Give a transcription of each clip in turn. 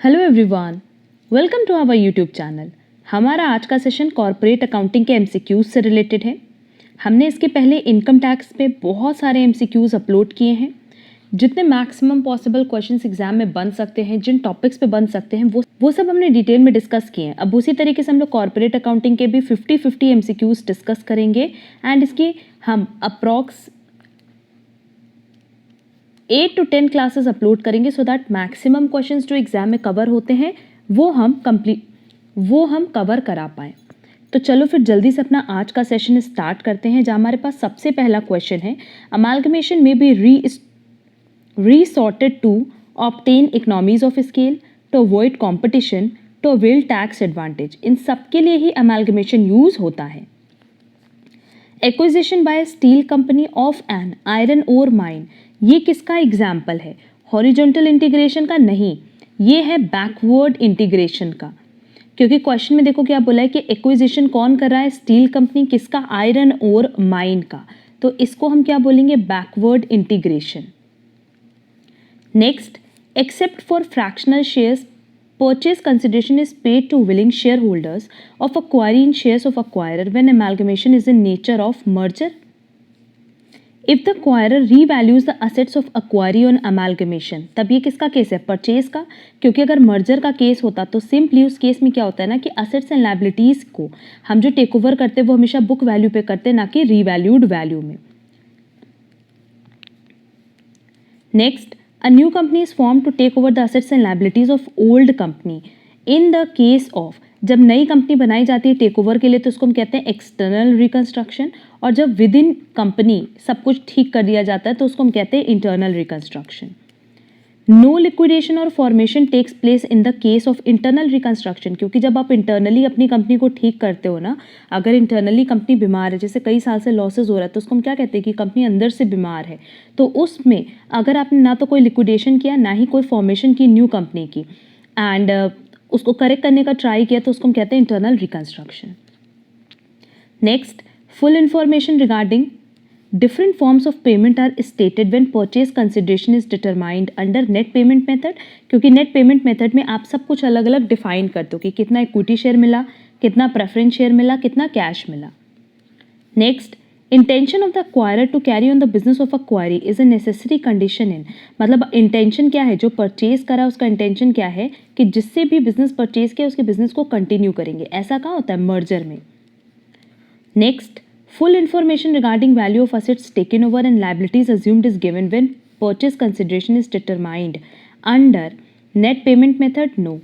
Hello everyone, welcome to our YouTube channel. हमारा आज का सेशन कॉर्पोरेट अकाउंटिंग के एमसीक्यूज से रिलेटेड है। हमने इसके पहले इनकम टैक्स पे बहुत सारे एमसीक्यूज अपलोड किए हैं। जितने मैक्सिमम पॉसिबल क्वेश्चंस एग्जाम में बन सकते हैं, जिन टॉपिक्स पे बन सकते हैं, वो सब हमने डिटेल में डिस्कस किए हैं। अब उसी तरीके से हम लोग कॉर्पोरेट अकाउंटिंग के भी 50-50 एमसीक्यूज डिस्कस करेंगे एंड इसकी हम अप्रॉक्स 8 to 10 क्लासेस अपलोड करेंगे सो दैट मैक्सिमम क्वेश्चंस जो एग्जाम में कवर होते हैं वो हम कवर करा पाएँ। तो चलो फिर जल्दी से अपना आज का सेशन स्टार्ट करते हैं, जहाँ हमारे पास सबसे पहला क्वेश्चन है, अमालगमेशन में B resorted to obtain economies of scale, to avoid competition, to avail tax advantage। इन सब के लिए ही अमालगमेशन यूज होता है। Acquisition by steel company of an iron ore mine, ये किसका एग्जाम्पल है? हॉरिजॉन्टल इंटीग्रेशन का नहीं, ये है बैकवर्ड इंटीग्रेशन का। क्योंकि क्वेश्चन में देखो क्या बोला है कि एक्विजिशन कौन कर रहा है? Steel company. किसका? आयरन ओर माइन का। तो इसको हम क्या बोलेंगे? Backward integration. Next, except for fractional shares purchase consideration is paid to willing shareholders of acquiring shares of acquirer when amalgamation is in nature of merger. If the acquirer revalues the assets of acquiree on amalgamation, तब ये किसका case है? Purchase का। क्योंकि अगर merger का case होता तो सिंपली उस केस में क्या होता है ना कि असेट्स एंड लायबिलिटीज को हम जो टेक ओवर करते हैं वो हमेशा बुक वैल्यू पे करते हैं, ना कि रीवैल्यूड वैल्यू में। Next, a new company is formed to take over the assets and liabilities of old company in the case of, जब नई कंपनी बनाई जाती है टेक ओवर के लिए तो उसको हम कहते हैं एक्सटर्नल रिकंस्ट्रक्शन, और जब विद इन कंपनी सब कुछ ठीक कर दिया जाता है तो उसको हम कहते हैं इंटरनल रिकंस्ट्रक्शन। नो लिक्विडेशन और formation takes place in the case of internal reconstruction, क्योंकि जब आप इंटरनली अपनी कंपनी को ठीक करते हो ना, अगर इंटरनली कंपनी बीमार है, जैसे कई साल से लॉसेज हो रहा है, तो उसको हम क्या कहते हैं कि कंपनी अंदर से बीमार है, तो उसमें अगर आपने ना तो कोई लिक्विडेशन किया ना ही कोई फॉर्मेशन की न्यू कंपनी की एंड उसको करेक्ट करने का ट्राई किया तो उसको हम कहते हैं internal reconstruction. Next, full information regarding different forms of payment are stated when purchase consideration is determined under net payment method, क्योंकि net payment method में आप सब कुछ अलग अलग डिफाइन करते हो कि कितना इक्विटी शेयर मिला, कितना प्रेफरेंस शेयर मिला, कितना कैश मिला। Next, intention of the acquirer to carry on the business of acquiree is a necessary condition in, मतलब इंटेंशन क्या है? जो परचेज करा उसका इंटेंशन क्या है कि जिससे भी बिजनेस परचेज किया उसके बिजनेस को कंटिन्यू करेंगे। ऐसा कहाँ होता है? मर्जर में। Next, full information regarding value of assets taken over and liabilities assumed is given when purchase consideration is determined under net payment method. No,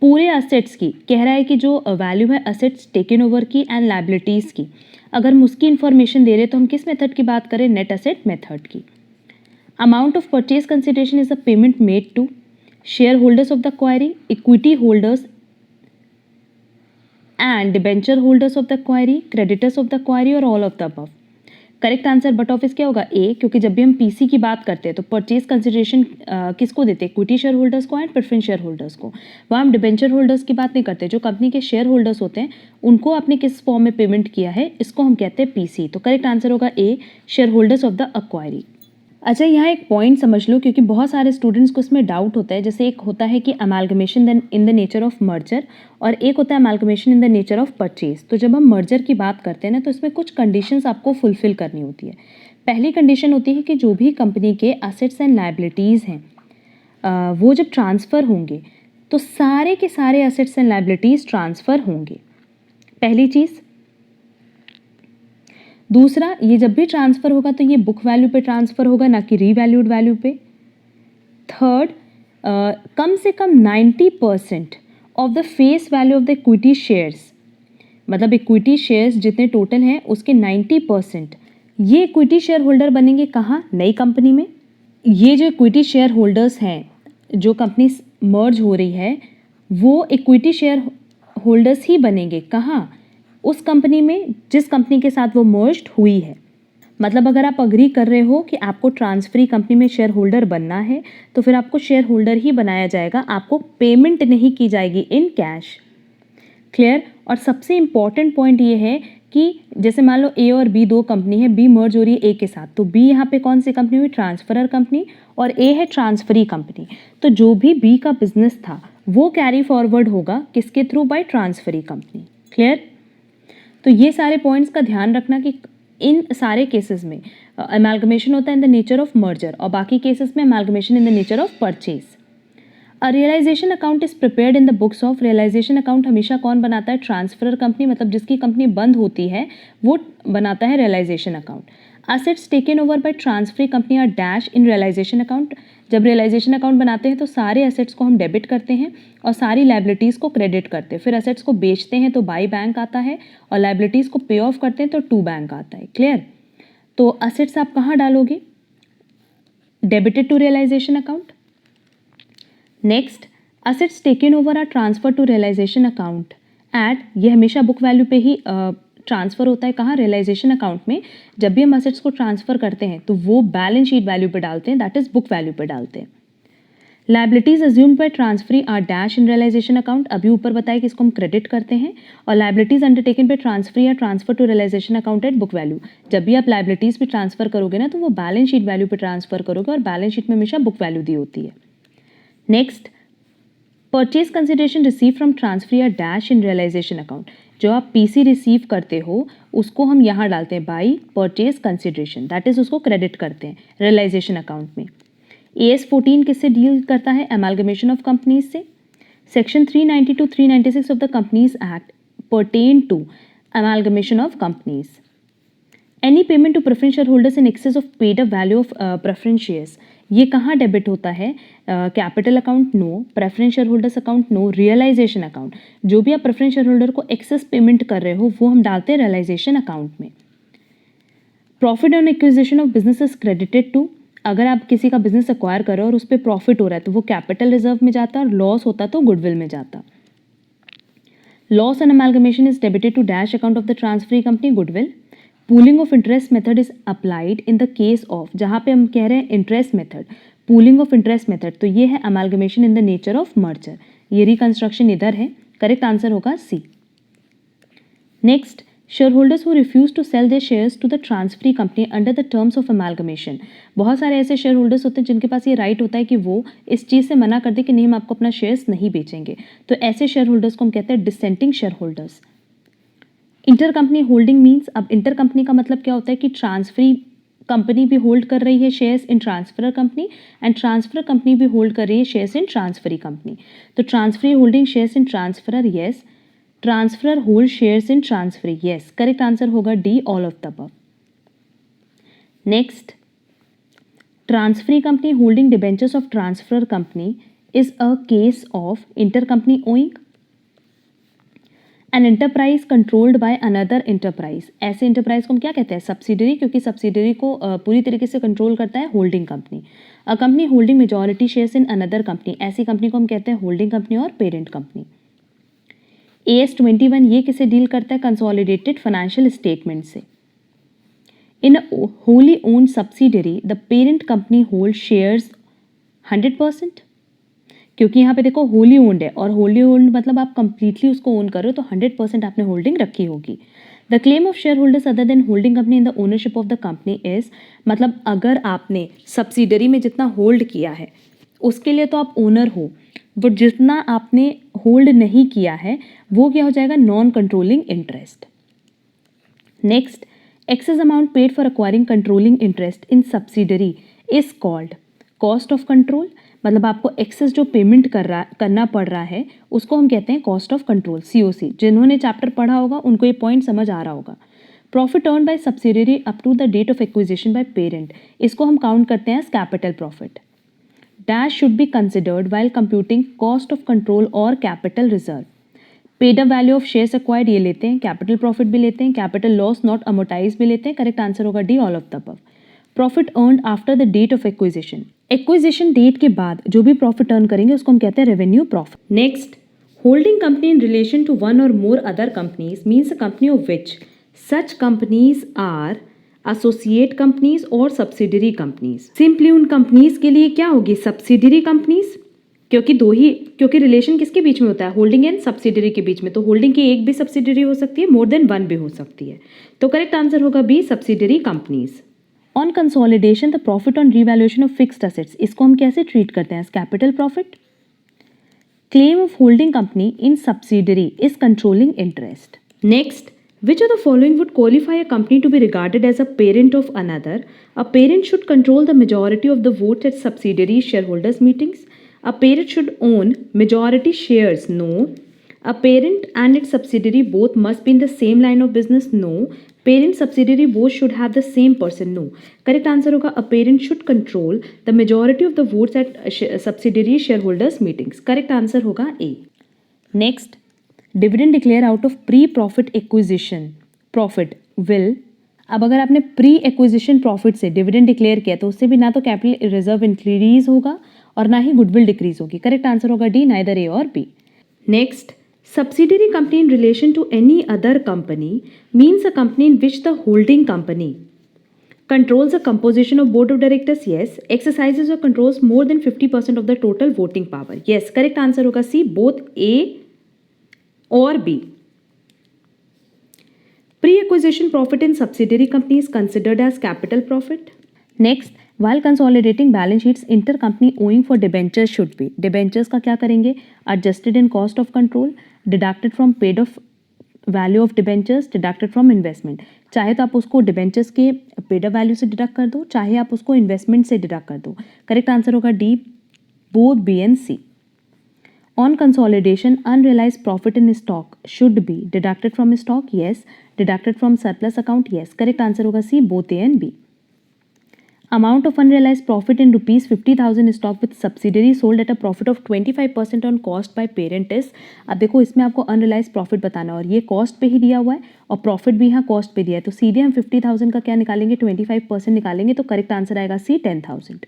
पूरे assets की कह रहा है कि जो वैल्यू है assets taken over की एंड liabilities की, अगर हम उसकी इंफॉर्मेशन दे रहे तो हम किस मेथड की बात करें? नेट asset मेथड की। Amount of purchase consideration is a payment made to share holders of the acquiree, equity holders and debenture holders of the query, creditors of the query और all of the above। Correct answer but office क्या होगा? ए, क्योंकि जब भी हम PC की बात करते हैं तो परचेज कंसिडरेशन किसको देते हैं? इक्विटी शेयर होल्डर्स को एंड प्रेफरेंस शेयर होल्डर्स को। वहाँ हम डिबेंचर होल्डर्स की बात नहीं करते। जो कंपनी के शेयर होल्डर्स होते हैं उनको आपने किस फॉर्म में पेमेंट किया है, इसको हम कहते हैं पीसी। तो करेक्ट आंसर होगा A, share holders of the acquiree. अच्छा, यहाँ एक पॉइंट समझ लो, क्योंकि बहुत सारे स्टूडेंट्स को इसमें डाउट होता है। जैसे एक होता है कि amalgamation in the nature of merger और एक होता है amalgamation in the nature of purchase. तो जब हम मर्जर की बात करते हैं ना तो इसमें कुछ कंडीशंस आपको फुलफिल करनी होती है। पहली कंडीशन होती है कि जो भी कंपनी के असेट्स एंड लायबिलिटीज़ हैं वो जब ट्रांसफ़र होंगे तो सारे के सारे असेट्स एंड लायबिलिटीज़ ट्रांसफ़र होंगे, पहली चीज़। दूसरा, ये जब भी ट्रांसफ़र होगा तो ये बुक वैल्यू पे ट्रांसफ़र होगा, ना कि रीवैल्यूड वैल्यू पे। थर्ड, कम से कम 90% of the face value of the equity shares, मतलब इक्विटी शेयर्स जितने टोटल हैं उसके 90% ये इक्विटी शेयर होल्डर बनेंगे। कहाँ? नई कंपनी में। ये जो इक्विटी शेयर होल्डर्स हैं, जो कंपनी मर्ज हो रही है, वो इक्विटी शेयर होल्डर्स ही बनेंगे। कहाँ? उस कंपनी में जिस कंपनी के साथ वो मर्ज्ड हुई है। मतलब अगर आप अग्री कर रहे हो कि आपको ट्रांसफरी कंपनी में शेयर होल्डर बनना है तो फिर आपको शेयर होल्डर ही बनाया जाएगा, आपको पेमेंट नहीं की जाएगी इन कैश। क्लियर? और सबसे इम्पॉर्टेंट पॉइंट ये है कि जैसे मान लो ए और बी दो कंपनी है, बी मर्ज हो रही है ए के साथ, तो बी यहाँ पे कौन सी कंपनी हुई? ट्रांसफरर कंपनी, और ए है ट्रांसफरी कंपनी। तो जो भी बी का बिजनेस था वो कैरी फॉरवर्ड होगा किसके through? By transferee company. Clear? तो ये सारे पॉइंट्स का ध्यान रखना कि इन सारे केसेस में अमेलगमेशन होता है in the nature of merger और बाकी केसेस में amalgamation in the nature of purchase. A realisation account is prepared in the books of. Realisation account हमेशा कौन बनाता है? ट्रांसफरर कंपनी, मतलब जिसकी कंपनी बंद होती है वो बनाता है realisation account. Assets taken over by transferee company are dash in realisation account. जब रियलाइजेशन अकाउंट बनाते हैं तो सारे असेट्स को हम डेबिट करते हैं और सारी लाइबिलिटीज़ को क्रेडिट करते हैं। फिर असेट्स को बेचते हैं तो बाई बैंक आता है और लाइबिलिटीज़ को पे ऑफ करते हैं तो टू बैंक आता है। क्लियर? तो असेट्स आप कहाँ डालोगे? Debited to realisation account. Next, assets taken over are transfer to realisation account at, ये हमेशा बुक वैल्यू पे ही ट्रांसफ़र होता है। कहाँ? रियलाइजेशन अकाउंट में। जब भी हम असेट्स को ट्रांसफ़र करते हैं तो वो बैलेंस शीट वैल्यू पे डालते हैं, दैट इज बुक वैल्यू पे डालते हैं। Liabilities assumed by transferee are dash in realisation account. अभी ऊपर बताया कि इसको हम क्रेडिट करते हैं। और liabilities undertaken by transferee are transfer to realisation account at book value. जब भी आप लाइबिलिटीज पे ट्रांसफर करोगे ना तो वो बैलेंस शीट वैल्यू पे ट्रांसफर करोगे और बैलेंस शीट में हमेशा बुक वैल्यू दी होती है। Next, purchase consideration receive from transferee are dash in realisation account. जो आप पीसी रिसीव करते हो उसको हम यहाँ डालते हैं by purchase consideration, that is उसको क्रेडिट करते हैं रियलाइजेशन अकाउंट में। AS 14 किससे डील करता है? अमेलगमेशन ऑफ कंपनीज से। Section 390 to 396 of the companies act pertain to amalgamation of companies. Any payment to preference share holders in excess of paid up value of preference shares, ये कहाँ debit होता है? Capital account no, preference share holders account no, realisation account. जो भी आप preference share holder को excess payment कर रहे हो वो हम डालते हैं रियलाइजेशन अकाउंट में। Profit on acquisition of business is credited to, अगर आप किसी का बिजनेस एक्वायर कर रहे हो और उस पर प्रॉफिट हो रहा है तो वो कैपिटल रिजर्व में जाता है और लॉस होता तो गुडविल में जाता। Loss and amalgamation is debited to dash account of the transferee company goodwill. Pooling of interest method is applied in the case of, जहां पे हम कह रहे हैं interest method, pooling of interest method, तो ये है amalgamation in the nature of merger. ये रिकंस्ट्रक्शन इधर है, करेक्ट आंसर होगा C. Next, shareholders who refuse to sell their shares to the transferee company under the terms of amalgamation। बहुत सारे ऐसे शेयर होल्डर्स होते हैं जिनके पास ये राइट होता है कि वो इस चीज़ से मना कर दे कि नहीं हम आपको अपना शेयर्स नहीं बेचेंगे, तो ऐसे शेयर होल्डर्स को हम कहते हैं dissenting share holders. Inter company holding means, अब इंटर कंपनी का मतलब क्या होता है कि ट्रांसफरी कंपनी भी होल्ड कर रही है shares in transferor company and transfer company भी होल्ड कर रही है शेयर्स इन ट्रांसफरी कंपनी। तो transferee holding shares in transferor, yes. Transferor hold shares in transferee, yes. Correct answer होगा D, all of the above. Next, transferee company holding debentures of transferor company is a case of inter company owing an enterprise controlled by another enterprise. ऐसे enterprise को हम क्या कहते हैं? Subsidiary, क्योंकि subsidiary को पूरी तरीके से कंट्रोल करता है holding company. A company holding majority shares in another company, ऐसी कंपनी को हम कहते हैं होल्डिंग कंपनी और पेरेंट कंपनी। AS 21 ये किसे डील करता है? कंसोलिडेटेड फाइनेंशियल स्टेटमेंट से। In wholly owned subsidiary the parent company hold shares 100%, क्योंकि यहाँ पे देखो होली ओन्ड है और होली ओन्ड मतलब आप कंप्लीटली उसको ओन कर रहे हो तो 100% आपने होल्डिंग रखी होगी। The claim of share holders other than holding company in the ownership of the company is, मतलब अगर आपने सब्सिडरी में जितना होल्ड किया है उसके लिए तो आप ओनर हो, बट जितना आपने होल्ड नहीं किया है वो क्या हो जाएगा? Non controlling interest. Next, excess amount paid for acquiring controlling interest in subsidiary is called cost of control, मतलब आपको एक्सेस जो पेमेंट करना पड़ रहा है उसको हम कहते हैं कॉस्ट ऑफ कंट्रोल, COC। जिन्होंने चैप्टर पढ़ा होगा उनको ये पॉइंट समझ आ रहा होगा। Profit earn by subsidiary up to the date of acquisition by parent, इसको हम काउंट करते हैं as capital profit. Dash should be considered while computing cost of control or capital reserve. Paid up value of shares acquired ये लेते हैं, capital profit भी लेते हैं, capital loss not amortized भी लेते हैं। करेक्ट आंसर होगा D, all of the above. Profit earned after the date of acquisition. Acquisition date के बाद जो भी profit earn करेंगे उसको हम कहते हैं revenue profit. Next, holding company in relation to one or more other companies means a company of which such companies are associate companies और सब्सिडरी कंपनीज। सिंपली उन कंपनीज के लिए क्या होगी? सब्सिडरी कंपनीज, क्योंकि रिलेशन किसके बीच में होता है? होल्डिंग एंड सब्सिडरी के बीच में, तो होल्डिंग की एक भी सब्सिडरी हो सकती है, मोर देन वन भी हो सकती है, तो करेक्ट आंसर होगा B, subsidiary companies. On consolidation the profit on revaluation of fixed assets, इसको हम कैसे ट्रीट करते हैं? Capital profit. Claim of holding company in subsidiary is controlling interest. Next, which of the following would qualify a company to be regarded as a parent of another? A parent should control the majority of the votes at subsidiary shareholders meetings. A parent should own majority shares. No. A parent and its subsidiary both must be in the same line of business. No. Parent subsidiary both should have the same person. No. Correct answer होगा a parent should control the majority of the votes at subsidiary shareholders meetings. Correct answer होगा A. Next, dividend declare out of pre profit acquisition profit will. अब अगर आपने pre acquisition profit से dividend declare किया तो उससे भी ना तो कैपिटल रिजर्व इंक्रीज होगा और ना ही गुडविल डिक्रीज होगी। करेक्ट आंसर होगा डी, नाइदर ए और B. Next, subsidiary company in relation to any other company means a company in which the holding company controls the composition of board of directors, yes. Exercises or controls more than 50% of the total voting power, yes. Correct answer होगा C, both A और B. Pre-acquisition profit in subsidiary company is considered as capital profit. Next, while consolidating balance sheets, intercompany owing for debentures should be. Debentures का क्या करेंगे? Adjusted in cost of control, deducted from paid of value of debentures, deducted from investment. चाहे तो आप उसको debentures के paid up value से deduct कर दो, चाहे आप उसको इन्वेस्टमेंट से डिडक्ट कर दो। करेक्ट आंसर होगा D, both B and C. On consolidation unrealised profit in stock should be deducted from stock, yes. Deducted from surplus account, yes. Correct answer होगा C, both A and B. Amount of unrealized profit in rupees 50,000 stock with subsidiary sold at a profit of 25% on cost by parent is। अब देखो इसमें आपको unrealise profit बताना है और ये cost पे ही दिया हुआ है और प्रॉफिट भी यहाँ कॉस्ट पे दिया है, तो सीधे हम 50,000 का क्या निकालेंगे, 25% निकालेंगे, तो करेक्ट आंसर आएगा C, 10,000।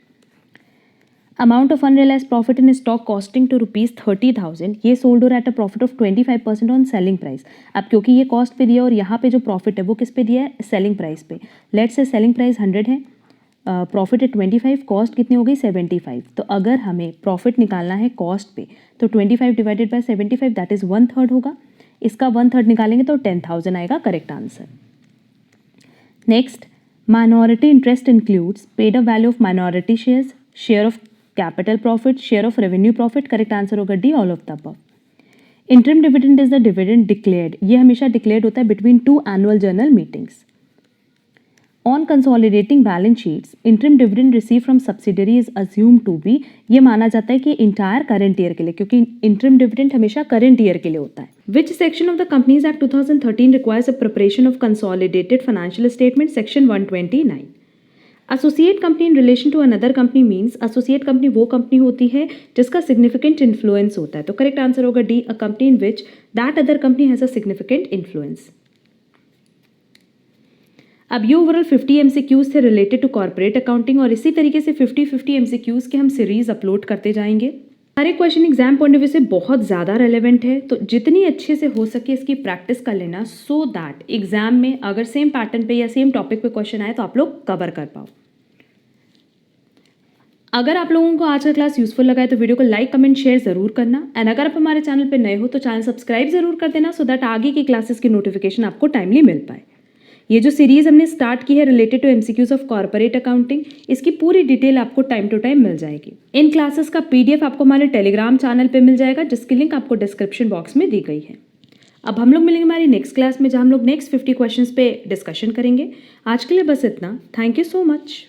Amount of unrealise profit in stock costing to rupees 30,000, ये सोल्ड हो रहा है at a profit of 25% on selling price. अब क्योंकि ये कॉस्ट पे दिया और यहाँ पे जो प्रॉफिट है वो किस पे दिया है, सेलिंग प्राइस पे। लेट्स से सेलिंग प्राइस 100 है, प्रॉफिट है 25, कॉस्ट कितनी हो गई 75। तो अगर हमें प्रॉफिट निकालना है कॉस्ट पे तो 25 डिवाइडेड बाय 75 दैट इज 1/3 होगा। इसका 1/3 निकालेंगे तो 10,000 आएगा। Correct answer. Next, minority interest includes paid up value of minority shares, share of capital profit, share of revenue profit. Correct answer होगा D, all of the above. Interim dividend is the dividend declared, ये हमेशा declared होता है between 2 annual general meetings. On consolidating balance sheets interim dividend receive from subsidiary is assume to be, ये माना जाता है कि इंटायर करंट ईयर के लिए, क्योंकि इंटरिम डिविडेंड हमेशा करंट ईयर के लिए होता है। Which section of the companies act 2013 requires a preparation of consolidated financial statement? Section 129। Associate company in relation to another company means associate company वो company होती है जिसका सिग्निफिकेंट इन्फ्लुएंस होता है, तो करेक्ट आंसर होगा D, a company in which that other company has a significant influence. अब ये ओवरऑल 50 MCQs थे रिलेटेड टू कॉर्पोरेट अकाउंटिंग और इसी तरीके से 50 MCQs के हम सीरीज अपलोड करते जाएंगे। हर एक question exam point of view से बहुत ज़्यादा रेलेवेंट है, तो जितनी अच्छे से हो सके इसकी प्रैक्टिस कर लेना सो दैट एग्जाम में अगर सेम पैटर्न पे या सेम टॉपिक पे क्वेश्चन आए तो आप लोग कवर कर पाओ। अगर आप लोगों को आज का क्लास यूजफुल लगा है तो वीडियो को लाइक कमेंट शेयर जरूर करना, एंड अगर आप हमारे चैनल पे नए हो तो चैनल सब्सक्राइब जरूर कर देना सो दैट आगे की क्लासेस की नोटिफिकेशन आपको टाइमली मिल पाए। ये जो सीरीज हमने स्टार्ट की है related to MCQs of corporate accounting, इसकी पूरी डिटेल आपको टाइम टू टाइम मिल जाएगी। इन क्लासेस का PDF आपको हमारे टेलीग्राम चैनल पे मिल जाएगा जिसकी लिंक आपको डिस्क्रिप्शन बॉक्स में दी गई है। अब हम लोग मिलेंगे हमारी नेक्स्ट क्लास में जहाँ हम लोग नेक्स्ट 50 क्वेश्चंस पे डिस्कशन करेंगे। आज के लिए बस इतना। Thank you so much.